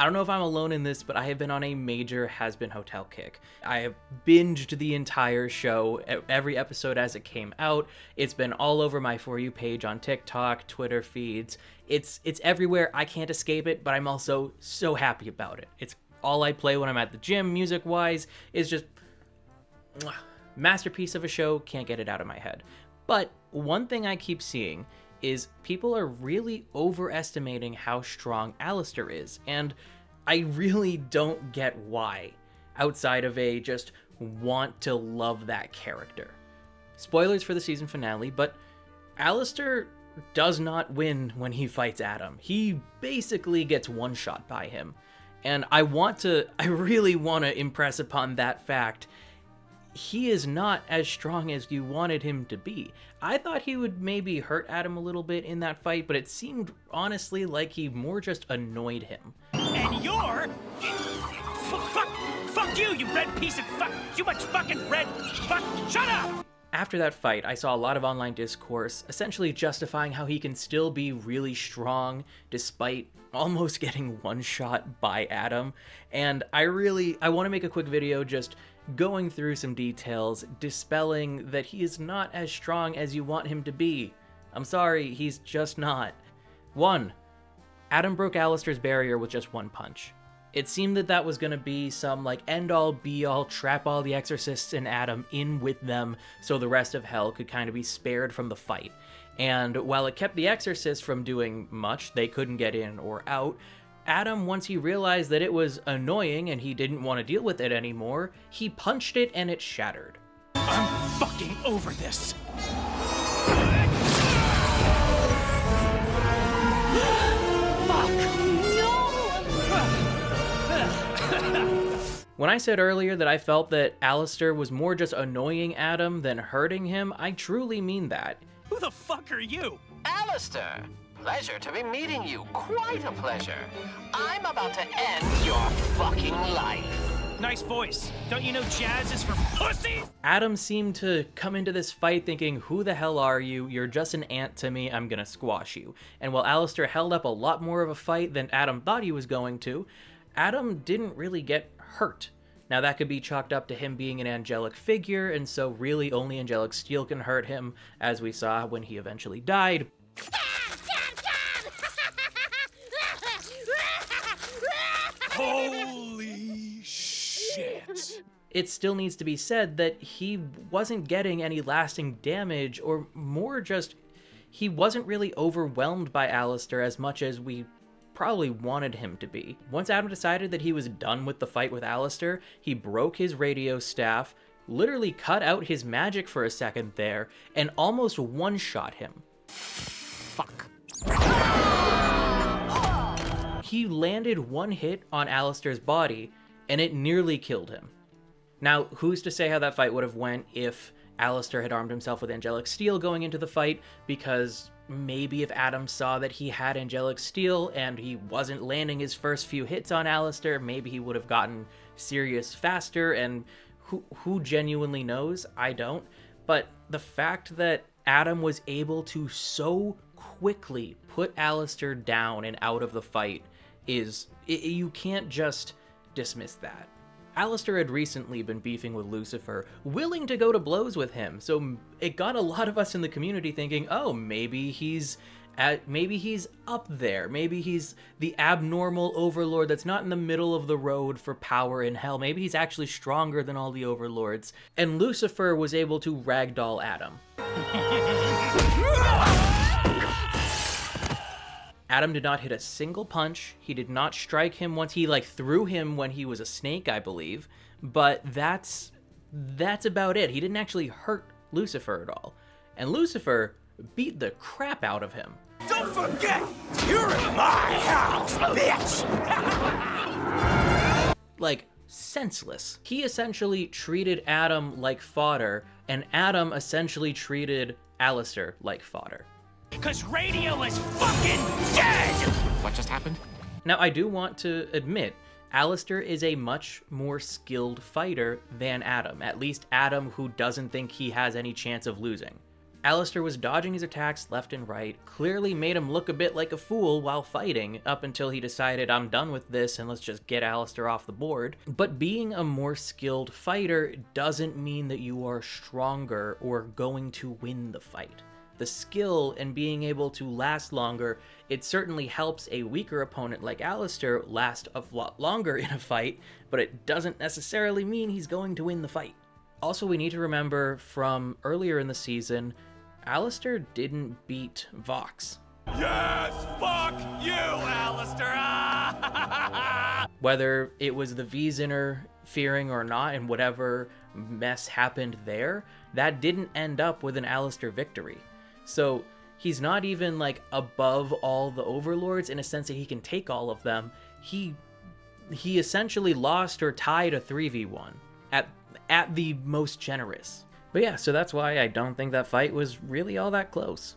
I don't know if I'm alone in this, but I have been on a major Hazbin Hotel kick. I have binged the entire show, every episode as it came out. It's been all over my For You page on TikTok, Twitter feeds. It's everywhere. I can't escape it, but I'm also so happy about it. It's all I play when I'm at the gym, music-wise. It's just masterpiece of a show. Can't get it out of my head. But one thing I keep seeing is people are really overestimating how strong Alastor is, and I really don't get why, outside of a just want to love that character. Spoilers for the season finale, but Alastor does not win when he fights Adam. He basically gets one-shot by him, and I really want to impress upon that fact. He is not as strong as you wanted him to be. I thought he would maybe hurt Adam a little bit in that fight, but it seemed honestly like he more just annoyed him. And you're... Fuck you, you red piece of fuck... You much fucking red... Fuck... Shut up! After that fight, I saw a lot of online discourse essentially justifying how he can still be really strong despite almost getting one shot by Adam. And I want to make a quick video just going through some details, dispelling that he is not as strong as you want him to be. I'm sorry, he's just not. 1. Adam broke Alastor's barrier with just one punch. It seemed that was gonna be some like end-all be-all, trap all the exorcists and Adam in with them so the rest of hell could kind of be spared from the fight. And while it kept the exorcists from doing much, they couldn't get in or out, Adam, once he realized that it was annoying and he didn't want to deal with it anymore, he punched it and it shattered. I'm fucking over this. When I said earlier that I felt that Alastor was more just annoying Adam than hurting him, I truly mean that. Who the fuck are you? Alastor! Pleasure to be meeting you. Quite a pleasure. I'm about to end your fucking life. Nice voice. Don't you know jazz is for pussies? Adam seemed to come into this fight thinking, who the hell are you? You're just an ant to me. I'm gonna squash you. And while Alastor held up a lot more of a fight than Adam thought he was going to, Adam didn't really get hurt. Now that could be chalked up to him being an angelic figure, and so really only angelic steel can hurt him, as we saw when he eventually died. Holy shit. It still needs to be said that he wasn't getting any lasting damage, or more just, he wasn't really overwhelmed by Alastor as much as we probably wanted him to be. Once Adam decided that he was done with the fight with Alastor, he broke his radio staff, literally cut out his magic for a second there, and almost one-shot him. Fuck. He landed one hit on Alastor's body, and it nearly killed him. Now, who's to say how that fight would have went if Alastor had armed himself with angelic steel going into the fight, because maybe if Adam saw that he had angelic steel and he wasn't landing his first few hits on Alastor, maybe he would have gotten serious faster, and who genuinely knows? I don't. But the fact that Adam was able to so quickly put Alastor down and out of the fight you can't just dismiss that. Alastor had recently been beefing with Lucifer, willing to go to blows with him, so it got a lot of us in the community thinking, oh, maybe he's up there, maybe he's the abnormal overlord that's not in the middle of the road for power in hell, maybe he's actually stronger than all the overlords, and Lucifer was able to ragdoll Adam. Adam did not hit a single punch. He did not strike him once. He threw him when he was a snake, I believe. But that's about it. He didn't actually hurt Lucifer at all. And Lucifer beat the crap out of him. Don't forget, you're in my house, bitch! Senseless. He essentially treated Adam like fodder, and Adam essentially treated Alastor like fodder. Cause radio is fucking dead! What just happened? Now, I do want to admit, Alastor is a much more skilled fighter than Adam. At least Adam, who doesn't think he has any chance of losing. Alastor was dodging his attacks left and right, clearly made him look a bit like a fool while fighting, up until he decided, I'm done with this and let's just get Alastor off the board. But being a more skilled fighter doesn't mean that you are stronger or going to win the fight. The skill and being able to last longer, it certainly helps a weaker opponent like Alastor last a lot longer in a fight, but it doesn't necessarily mean he's going to win the fight. Also, we need to remember from earlier in the season, Alastor didn't beat Vox. Yes! Fuck you, Alastor! Whether it was the V's interfering or not and whatever mess happened there, that didn't end up with an Alastor victory. So he's not even like above all the overlords in a sense that he can take all of them. He essentially lost or tied a 3v1 at the most generous. But yeah, so that's why I don't think that fight was really all that close.